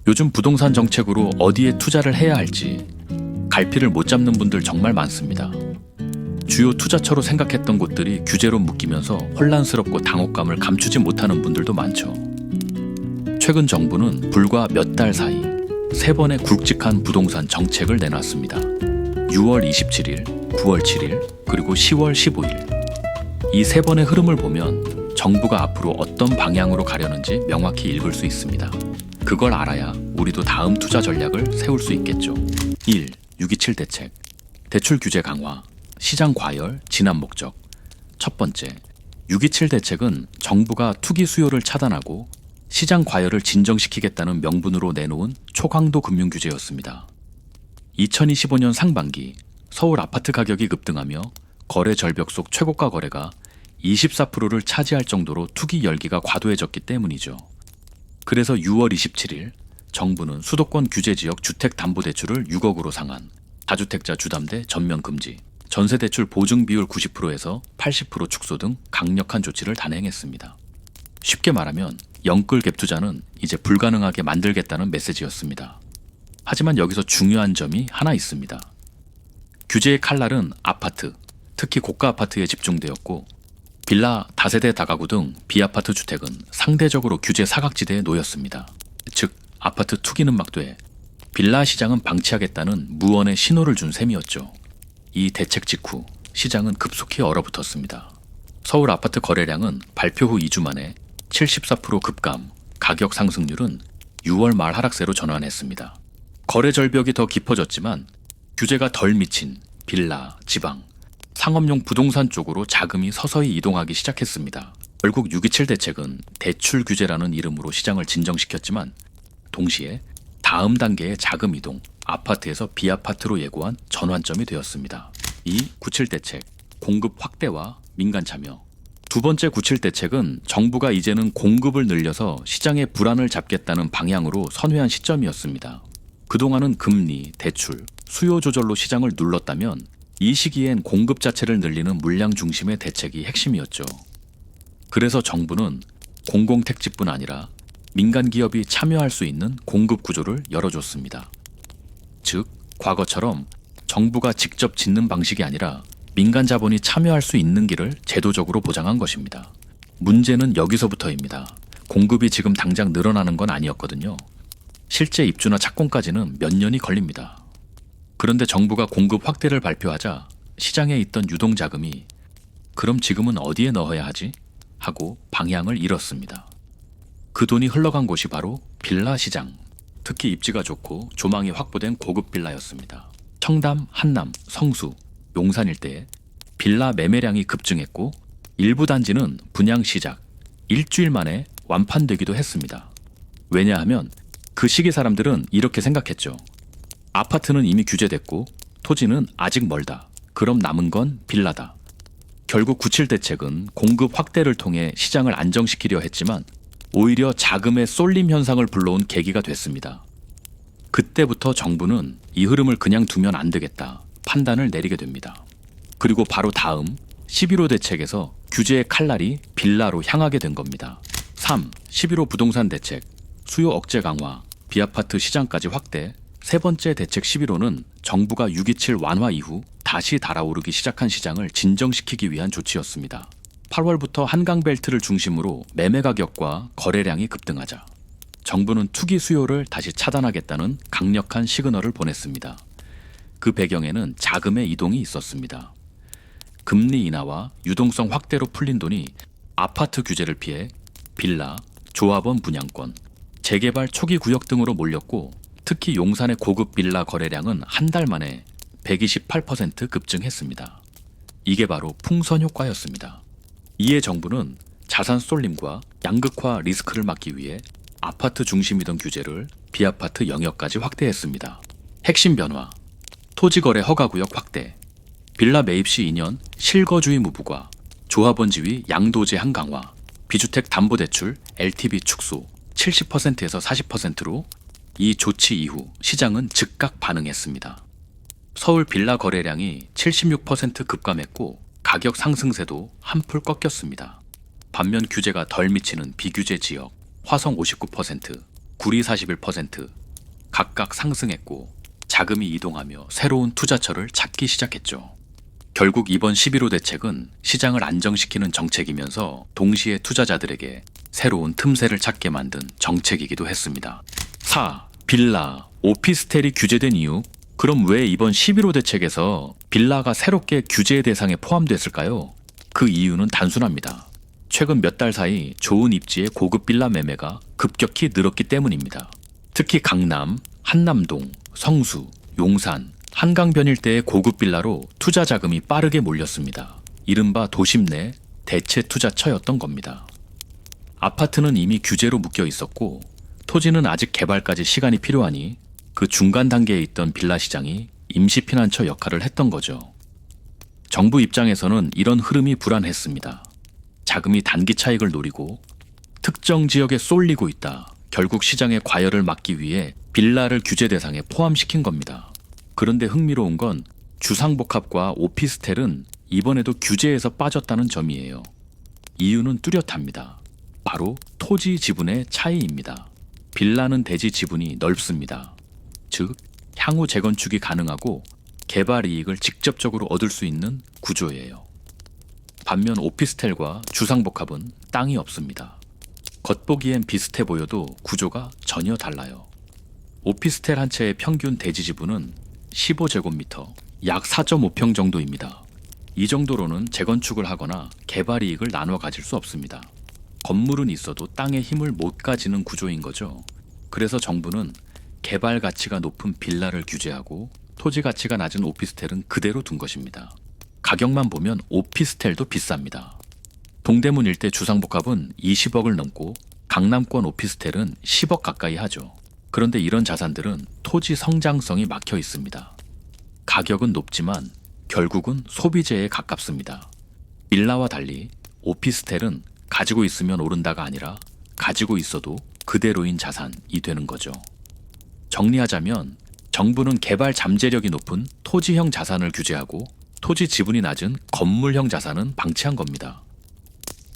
요즘 부동산 정책으로 어디에 투자를 해야 할지 갈피를 못 잡는 분들 정말 많습니다. 주요 투자처로 생각했던 곳들이 규제로 묶이면서 혼란스럽고 당혹감을 감추지 못하는 분들도 많죠. 최근 정부는 불과 몇 달 사이 3번의 굵직한 부동산 정책을 내놨습니다. 6월 27일, 9월 7일, 그리고 10월 15일. 이 3번의 흐름을 보면 정부가 앞으로 어떤 방향으로 가려는지 명확히 읽을 수 있습니다. 그걸 알아야 우리도 다음 투자 전략을 세울 수 있겠죠. 1. 627 대책. 대출 규제 강화, 시장 과열, 진압 목적. 첫 번째, 627 대책은 정부가 투기 수요를 차단하고 시장 과열을 진정시키겠다는 명분으로 내놓은 초강도 금융 규제였습니다. 2025년 상반기 서울 아파트 가격이 급등하며 거래 절벽 속 최고가 거래가 24%를 차지할 정도로 투기 열기가 과도해졌기 때문이죠. 그래서 6월 27일 정부는 수도권 규제지역 주택담보대출을 6억으로 상한, 다주택자 주담대 전면 금지, 전세대출 보증 비율 90%에서 80% 축소 등 강력한 조치를 단행했습니다. 쉽게 말하면 영끌 갭 투자는 이제 불가능하게 만들겠다는 메시지였습니다. 하지만 여기서 중요한 점이 하나 있습니다. 규제의 칼날은 아파트, 특히 고가 아파트에 집중되었고 빌라, 다세대 다가구 등 비아파트 주택은 상대적으로 규제 사각지대에 놓였습니다. 즉, 아파트 투기는 막되 빌라 시장은 방치하겠다는 무언의 신호를 준 셈이었죠. 이 대책 직후 시장은 급속히 얼어붙었습니다. 서울 아파트 거래량은 발표 후 2주 만에 74% 급감, 가격 상승률은 6월 말 하락세로 전환했습니다. 거래 절벽이 더 깊어졌지만 규제가 덜 미친 빌라, 지방, 상업용 부동산 쪽으로 자금이 서서히 이동하기 시작했습니다. 결국 627 대책은 대출 규제라는 이름으로 시장을 진정시켰지만 동시에 다음 단계의 자금 이동, 아파트에서 비아파트로 예고한 전환점이 되었습니다. 2. 97 대책, 공급 확대와 민간 참여. 두 번째 97 대책은 정부가 이제는 공급을 늘려서 시장의 불안을 잡겠다는 방향으로 선회한 시점이었습니다. 그동안은 금리, 대출, 수요 조절로 시장을 눌렀다면 이 시기엔 공급 자체를 늘리는 물량 중심의 대책이 핵심이었죠. 그래서 정부는 공공택지뿐 아니라 민간 기업이 참여할 수 있는 공급 구조를 열어줬습니다. 즉, 과거처럼 정부가 직접 짓는 방식이 아니라 민간 자본이 참여할 수 있는 길을 제도적으로 보장한 것입니다. 문제는 여기서부터입니다. 공급이 지금 당장 늘어나는 건 아니었거든요. 실제 입주나 착공까지는 몇 년이 걸립니다. 그런데 정부가 공급 확대를 발표하자 시장에 있던 유동자금이 그럼 지금은 어디에 넣어야 하지? 하고 방향을 잃었습니다. 그 돈이 흘러간 곳이 바로 빌라 시장, 특히 입지가 좋고 조망이 확보된 고급 빌라였습니다. 청담, 한남, 성수, 용산 일대에 빌라 매매량이 급증했고 일부 단지는 분양 시작, 일주일 만에 완판되기도 했습니다. 왜냐하면 그 시기 사람들은 이렇게 생각했죠. 아파트는 이미 규제됐고 토지는 아직 멀다. 그럼 남은 건 빌라다. 결국 97 대책은 공급 확대를 통해 시장을 안정시키려 했지만 오히려 자금의 쏠림 현상을 불러온 계기가 됐습니다. 그때부터 정부는 이 흐름을 그냥 두면 안 되겠다 판단을 내리게 됩니다. 그리고 바로 다음 11호 대책에서 규제의 칼날이 빌라로 향하게 된 겁니다. 3. 11호 부동산 대책, 수요 억제 강화, 비아파트 시장까지 확대. 세 번째 대책 11호는 정부가 627 완화 이후 다시 달아오르기 시작한 시장을 진정시키기 위한 조치였습니다. 8월부터 한강벨트를 중심으로 매매 가격과 거래량이 급등하자 정부는 투기 수요를 다시 차단하겠다는 강력한 시그널을 보냈습니다. 그 배경에는 자금의 이동이 있었습니다. 금리 인하와 유동성 확대로 풀린 돈이 아파트 규제를 피해 빌라, 조합원 분양권, 재개발 초기 구역 등으로 몰렸고 특히 용산의 고급 빌라 거래량은 한 달 만에 128% 급증했습니다. 이게 바로 풍선 효과였습니다. 이에 정부는 자산 쏠림과 양극화 리스크를 막기 위해 아파트 중심이던 규제를 비아파트 영역까지 확대했습니다. 핵심 변화, 토지거래 허가구역 확대, 빌라 매입 시 2년 실거주의 무부과, 조합원 지위 양도 제한 강화, 비주택 담보대출 LTV 축소 70%에서 40%로 이 조치 이후 시장은 즉각 반응했습니다. 서울 빌라 거래량이 76% 급감했고 가격 상승세도 한풀 꺾였습니다. 반면 규제가 덜 미치는 비규제 지역 화성 59%, 구리 41% 각각 상승했고 자금이 이동하며 새로운 투자처를 찾기 시작했죠. 결국 이번 11호 대책은 시장을 안정시키는 정책이면서 동시에 투자자들에게 새로운 틈새를 찾게 만든 정책이기도 했습니다. 4. 빌라, 오피스텔이 규제된 이유? 그럼 왜 이번 11호 대책에서 빌라가 새롭게 규제 대상에 포함됐을까요? 그 이유는 단순합니다. 최근 몇 달 사이 좋은 입지의 고급 빌라 매매가 급격히 늘었기 때문입니다. 특히 강남, 한남동, 성수, 용산, 한강변 일대의 고급 빌라로 투자 자금이 빠르게 몰렸습니다. 이른바 도심 내 대체 투자처였던 겁니다. 아파트는 이미 규제로 묶여 있었고 토지는 아직 개발까지 시간이 필요하니 그 중간 단계에 있던 빌라 시장이 임시 피난처 역할을 했던 거죠. 정부 입장에서는 이런 흐름이 불안했습니다. 자금이 단기 차익을 노리고 특정 지역에 쏠리고 있다. 결국 시장의 과열을 막기 위해 빌라를 규제 대상에 포함시킨 겁니다. 그런데 흥미로운 건 주상복합과 오피스텔은 이번에도 규제에서 빠졌다는 점이에요. 이유는 뚜렷합니다. 바로 토지 지분의 차이입니다. 빌라는 대지 지분이 넓습니다. 즉, 향후 재건축이 가능하고 개발 이익을 직접적으로 얻을 수 있는 구조예요. 반면 오피스텔과 주상복합은 땅이 없습니다. 겉보기엔 비슷해 보여도 구조가 전혀 달라요. 오피스텔 한 채의 평균 대지 지분은 15제곱미터, 약 4.5평 정도입니다. 이 정도로는 재건축을 하거나 개발 이익을 나눠 가질 수 없습니다. 건물은 있어도 땅에 힘을 못 가지는 구조인 거죠. 그래서 정부는 개발 가치가 높은 빌라를 규제하고 토지 가치가 낮은 오피스텔은 그대로 둔 것입니다. 가격만 보면 오피스텔도 비쌉니다. 동대문 일대 주상복합은 20억을 넘고 강남권 오피스텔은 10억 가까이 하죠. 그런데 이런 자산들은 토지 성장성이 막혀 있습니다. 가격은 높지만 결국은 소비재에 가깝습니다. 빌라와 달리 오피스텔은 가지고 있으면 오른다가 아니라 가지고 있어도 그대로인 자산이 되는 거죠. 정리하자면 정부는 개발 잠재력이 높은 토지형 자산을 규제하고 토지 지분이 낮은 건물형 자산은 방치한 겁니다.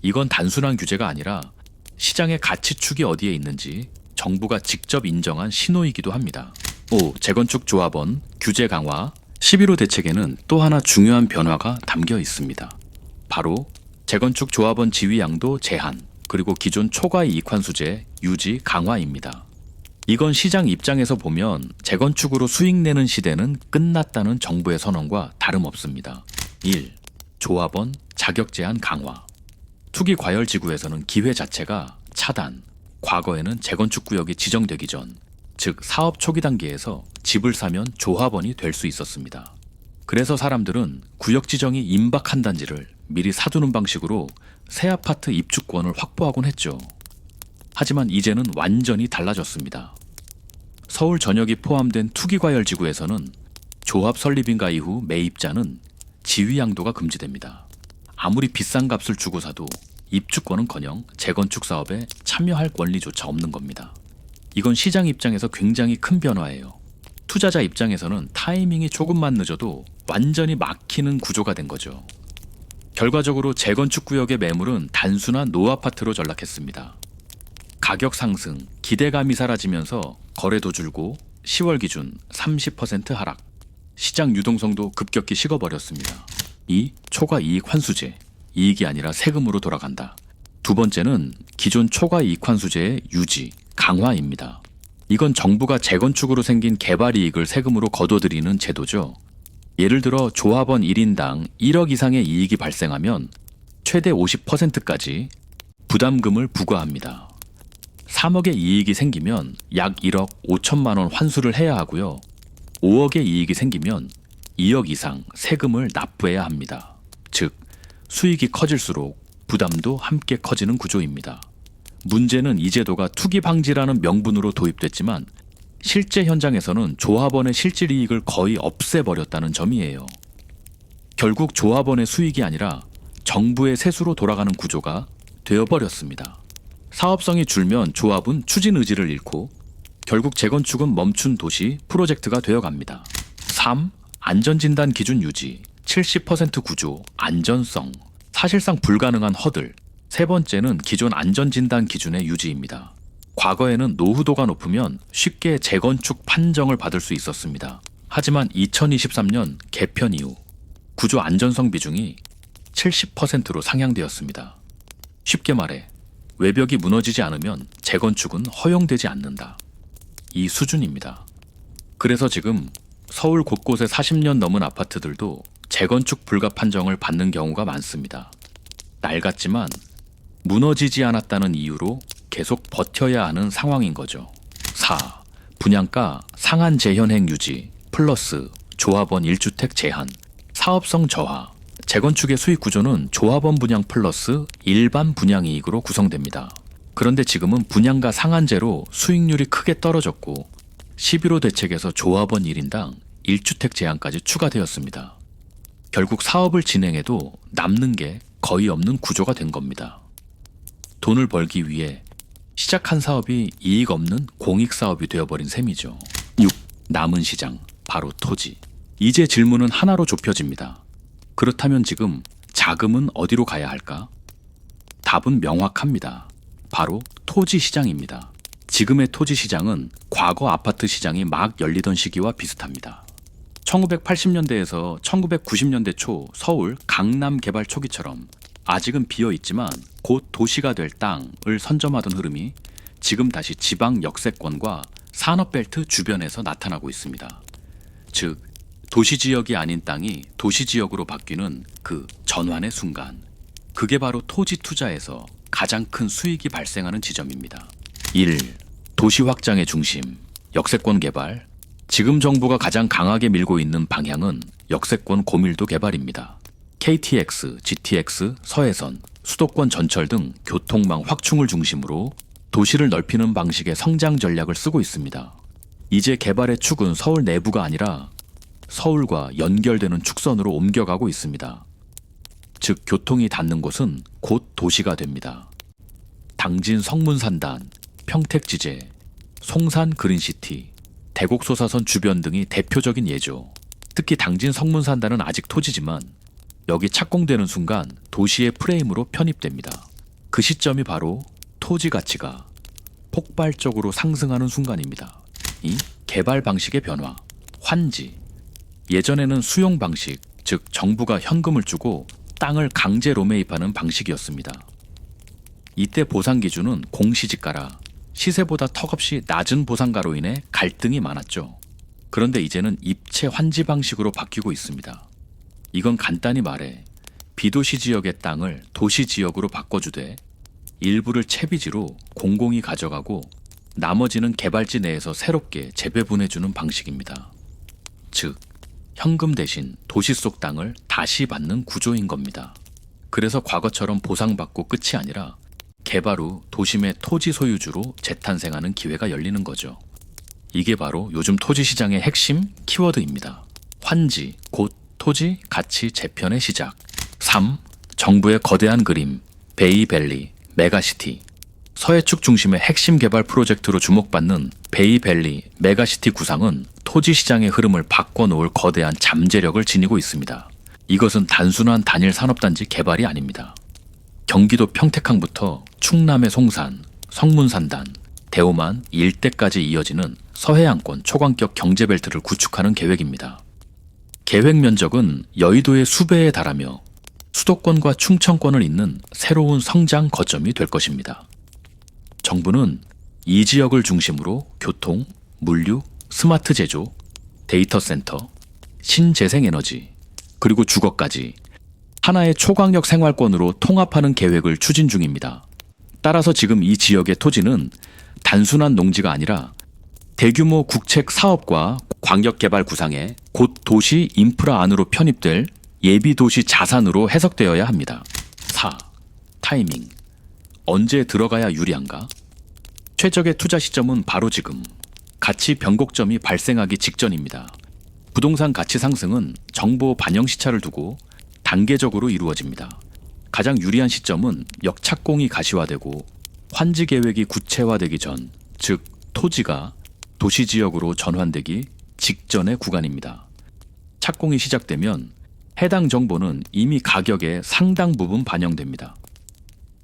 이건 단순한 규제가 아니라 시장의 가치축이 어디에 있는지 정부가 직접 인정한 신호이기도 합니다. 5. 재건축 조합원 규제 강화 11호 대책에는 또 하나 중요한 변화가 담겨 있습니다. 바로 재건축 조합원 지위양도 제한, 그리고 기존 초과이익환수제 유지 강화입니다. 이건 시장 입장에서 보면 재건축으로 수익 내는 시대는 끝났다는 정부의 선언과 다름없습니다. 1. 조합원 자격 제한 강화. 투기 과열 지구에서는 기회 자체가 차단, 과거에는 재건축 구역이 지정되기 전, 즉 사업 초기 단계에서 집을 사면 조합원이 될 수 있었습니다. 그래서 사람들은 구역 지정이 임박한 단지를 미리 사두는 방식으로 새 아파트 입주권을 확보하곤 했죠. 하지만 이제는 완전히 달라졌습니다. 서울 전역이 포함된 투기과열 지구에서는 조합 설립인가 이후 매입자는 지위양도가 금지됩니다. 아무리 비싼 값을 주고 사도 입주권은커녕 재건축 사업에 참여할 권리조차 없는 겁니다. 이건 시장 입장에서 굉장히 큰 변화예요. 투자자 입장에서는 타이밍이 조금만 늦어도 완전히 막히는 구조가 된 거죠. 결과적으로 재건축 구역의 매물은 단순한 노아파트로 전락했습니다. 가격 상승, 기대감이 사라지면서 거래도 줄고 10월 기준 30% 하락, 시장 유동성도 급격히 식어버렸습니다. 2. 초과이익 환수제, 이익이 아니라 세금으로 돌아간다. 두 번째는 기존 초과이익 환수제의 유지, 강화입니다. 이건 정부가 재건축으로 생긴 개발 이익을 세금으로 거둬들이는 제도죠. 예를 들어 조합원 1인당 1억 이상의 이익이 발생하면 최대 50%까지 부담금을 부과합니다. 3억의 이익이 생기면 약 1억 5천만 원 환수를 해야 하고요. 5억의 이익이 생기면 2억 이상 세금을 납부해야 합니다. 즉, 수익이 커질수록 부담도 함께 커지는 구조입니다. 문제는 이 제도가 투기 방지라는 명분으로 도입됐지만 실제 현장에서는 조합원의 실질 이익을 거의 없애버렸다는 점이에요. 결국 조합원의 수익이 아니라 정부의 세수로 돌아가는 구조가 되어버렸습니다. 사업성이 줄면 조합은 추진 의지를 잃고 결국 재건축은 멈춘 도시 프로젝트가 되어갑니다. 3. 안전진단 기준 유지, 70% 구조, 안전성, 사실상 불가능한 허들. 세 번째는 기존 안전진단 기준의 유지입니다. 과거에는 노후도가 높으면 쉽게 재건축 판정을 받을 수 있었습니다. 하지만 2023년 개편 이후 구조 안전성 비중이 70%로 상향되었습니다. 쉽게 말해 외벽이 무너지지 않으면 재건축은 허용되지 않는다. 이 수준입니다. 그래서 지금 서울 곳곳의 40년 넘은 아파트들도 재건축 불가 판정을 받는 경우가 많습니다. 낡았지만 무너지지 않았다는 이유로 계속 버텨야 하는 상황인 거죠. 4. 분양가 상한 재현행 유지 플러스 조합원 1주택 제한, 사업성 저하. 재건축의 수익 구조는 조합원 분양 플러스 일반 분양이익으로 구성됩니다. 그런데 지금은 분양가 상한제로 수익률이 크게 떨어졌고 11호 대책에서 조합원 1인당 1주택 제한까지 추가되었습니다. 결국 사업을 진행해도 남는 게 거의 없는 구조가 된 겁니다. 돈을 벌기 위해 시작한 사업이 이익 없는 공익 사업이 되어버린 셈이죠. 6. 남은 시장, 바로 토지. 이제 질문은 하나로 좁혀집니다. 그렇다면 지금 자금은 어디로 가야 할까? 답은 명확합니다. 바로 토지 시장입니다. 지금의 토지 시장은 과거 아파트 시장이 막 열리던 시기와 비슷합니다. 1980년대에서 1990년대 초 서울 강남 개발 초기처럼 아직은 비어 있지만 곧 도시가 될 땅을 선점하던 흐름이 지금 다시 지방 역세권과 산업벨트 주변에서 나타나고 있습니다. 즉, 도시지역이 아닌 땅이 도시지역으로 바뀌는 그 전환의 순간. 그게 바로 토지 투자에서 가장 큰 수익이 발생하는 지점입니다. 1. 도시 확장의 중심, 역세권 개발. 지금 정부가 가장 강하게 밀고 있는 방향은 역세권 고밀도 개발입니다. KTX, GTX, 서해선, 수도권 전철 등 교통망 확충을 중심으로 도시를 넓히는 방식의 성장 전략을 쓰고 있습니다. 이제 개발의 축은 서울 내부가 아니라 서울과 연결되는 축선으로 옮겨가고 있습니다. 즉, 교통이 닿는 곳은 곧 도시가 됩니다. 당진 성문산단, 평택지제, 송산 그린시티, 대곡소사선 주변 등이 대표적인 예죠. 특히 당진 성문산단은 아직 토지지만 여기 착공되는 순간 도시의 프레임으로 편입됩니다. 그 시점이 바로 토지 가치가 폭발적으로 상승하는 순간입니다. 이 개발 방식의 변화, 환지. 예전에는 수용 방식, 즉 정부가 현금을 주고 땅을 강제로 매입하는 방식이었습니다. 이때 보상 기준은 공시지가라 시세보다 턱없이 낮은 보상가로 인해 갈등이 많았죠. 그런데 이제는 입체 환지 방식으로 바뀌고 있습니다. 이건 간단히 말해 비도시 지역의 땅을 도시 지역으로 바꿔주되 일부를 채비지로 공공이 가져가고 나머지는 개발지 내에서 새롭게 재배분해주는 방식입니다. 즉, 현금 대신 도시 속 땅을 다시 받는 구조인 겁니다. 그래서 과거처럼 보상받고 끝이 아니라 개발 후 도심의 토지 소유주로 재탄생하는 기회가 열리는 거죠. 이게 바로 요즘 토지 시장의 핵심 키워드입니다. 환지, 곧 토지 가치 재편의 시작. 3. 정부의 거대한 그림, 베이밸리, 메가시티. 서해축 중심의 핵심 개발 프로젝트로 주목받는 베이밸리, 메가시티 구상은 토지 시장의 흐름을 바꿔놓을 거대한 잠재력을 지니고 있습니다. 이것은 단순한 단일 산업단지 개발이 아닙니다. 경기도 평택항부터 충남의 송산, 성문산단, 대오만 일대까지 이어지는 서해안권 초강격 경제벨트를 구축하는 계획입니다. 계획 면적은 여의도의 수배에 달하며 수도권과 충청권을 잇는 새로운 성장 거점이 될 것입니다. 정부는 이 지역을 중심으로 교통, 물류, 스마트 제조, 데이터 센터, 신재생에너지, 그리고 주거까지 하나의 초강력 생활권으로 통합하는 계획을 추진 중입니다. 따라서 지금 이 지역의 토지는 단순한 농지가 아니라 대규모 국책 사업과 광역개발 구상에 곧 도시 인프라 안으로 편입될 예비도시 자산으로 해석되어야 합니다. 4. 타이밍. 언제 들어가야 유리한가? 최적의 투자 시점은 바로 지금. 가치 변곡점이 발생하기 직전입니다. 부동산 가치 상승은 정보 반영 시차를 두고 단계적으로 이루어집니다. 가장 유리한 시점은 역착공이 가시화되고 환지 계획이 구체화되기 전, 즉 토지가 도시지역으로 전환되기 직전의 구간입니다. 착공이 시작되면 해당 정보는 이미 가격에 상당 부분 반영됩니다.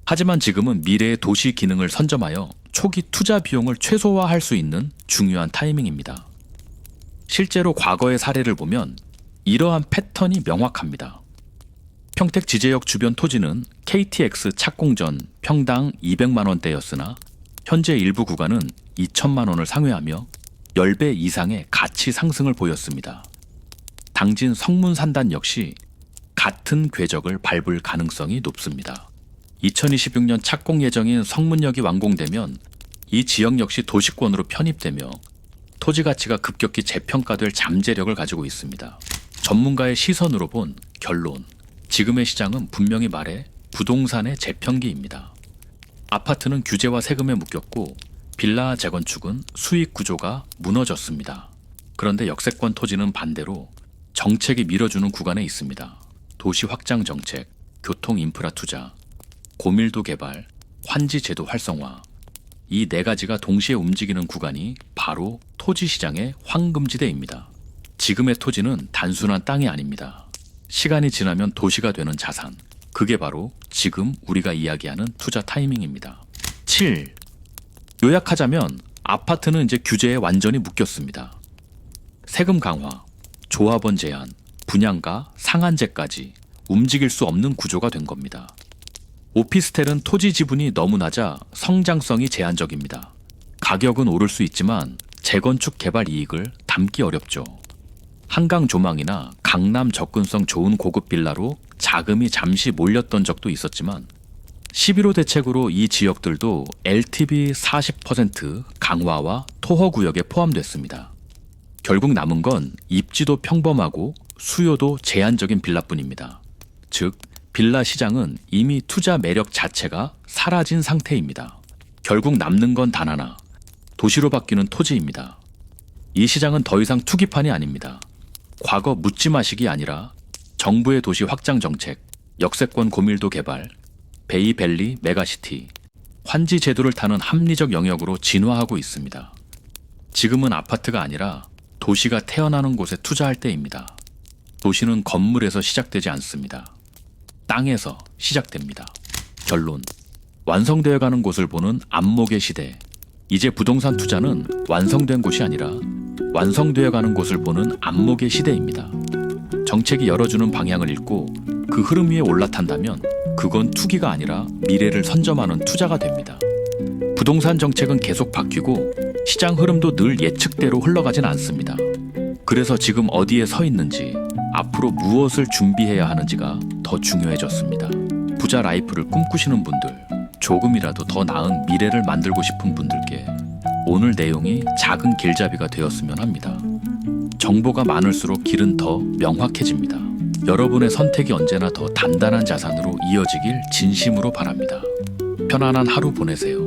하지만 지금은 미래의 도시 기능을 선점하여 초기 투자 비용을 최소화할 수 있는 중요한 타이밍입니다. 실제로 과거의 사례를 보면 이러한 패턴이 명확합니다. 평택 지제역 주변 토지는 KTX 착공전 평당 200만 원대였으나 현재 일부 구간은 2천만 원을 상회하며 10배 이상의 가치 상승을 보였습니다. 당진 성문산단 역시 같은 궤적을 밟을 가능성이 높습니다. 2026년 착공 예정인 성문역이 완공되면 이 지역 역시 도시권으로 편입되며 토지 가치가 급격히 재평가될 잠재력을 가지고 있습니다. 전문가의 시선으로 본 결론. 지금의 시장은 분명히 말해 부동산의 재편기입니다. 아파트는 규제와 세금에 묶였고 빌라 재건축은 수익 구조가 무너졌습니다. 그런데 역세권 토지는 반대로 정책이 밀어주는 구간에 있습니다. 도시 확장 정책, 교통 인프라 투자, 고밀도 개발, 환지 제도 활성화. 이 네 가지가 동시에 움직이는 구간이 바로 토지 시장의 황금지대입니다. 지금의 토지는 단순한 땅이 아닙니다. 시간이 지나면 도시가 되는 자산. 그게 바로 지금 우리가 이야기하는 투자 타이밍입니다. 7. 요약하자면 아파트는 이제 규제에 완전히 묶였습니다. 세금 강화, 조합원 제한, 분양가, 상한제까지 움직일 수 없는 구조가 된 겁니다. 오피스텔은 토지 지분이 너무 낮아 성장성이 제한적입니다. 가격은 오를 수 있지만 재건축 개발 이익을 담기 어렵죠. 한강 조망이나 강남 접근성 좋은 고급 빌라로 자금이 잠시 몰렸던 적도 있었지만 11호 대책으로 이 지역들도 LTV 40% 강화와 토허 구역에 포함됐습니다. 결국 남은 건 입지도 평범하고 수요도 제한적인 빌라뿐입니다. 즉, 빌라 시장은 이미 투자 매력 자체가 사라진 상태입니다. 결국 남는 건 단 하나, 도시로 바뀌는 토지입니다. 이 시장은 더 이상 투기판이 아닙니다. 과거 묻지마식이 아니라 정부의 도시 확장 정책, 역세권 고밀도 개발, 베이밸리 메가시티, 환지 제도를 타는 합리적 영역으로 진화하고 있습니다. 지금은 아파트가 아니라 도시가 태어나는 곳에 투자할 때입니다. 도시는 건물에서 시작되지 않습니다. 땅에서 시작됩니다. 결론. 완성되어 가는 곳을 보는 안목의 시대. 이제 부동산 투자는 완성된 곳이 아니라 완성되어 가는 곳을 보는 안목의 시대입니다. 정책이 열어주는 방향을 읽고 그 흐름 위에 올라탄다면 그건 투기가 아니라 미래를 선점하는 투자가 됩니다. 부동산 정책은 계속 바뀌고 시장 흐름도 늘 예측대로 흘러가진 않습니다. 그래서 지금 어디에 서 있는지, 앞으로 무엇을 준비해야 하는지가 더 중요해졌습니다. 부자 라이프를 꿈꾸시는 분들, 조금이라도 더 나은 미래를 만들고 싶은 분들께 오늘 내용이 작은 길잡이가 되었으면 합니다. 정보가 많을수록 길은 더 명확해집니다. 여러분의 선택이 언제나 더 단단한 자산으로 이어지길 진심으로 바랍니다. 편안한 하루 보내세요.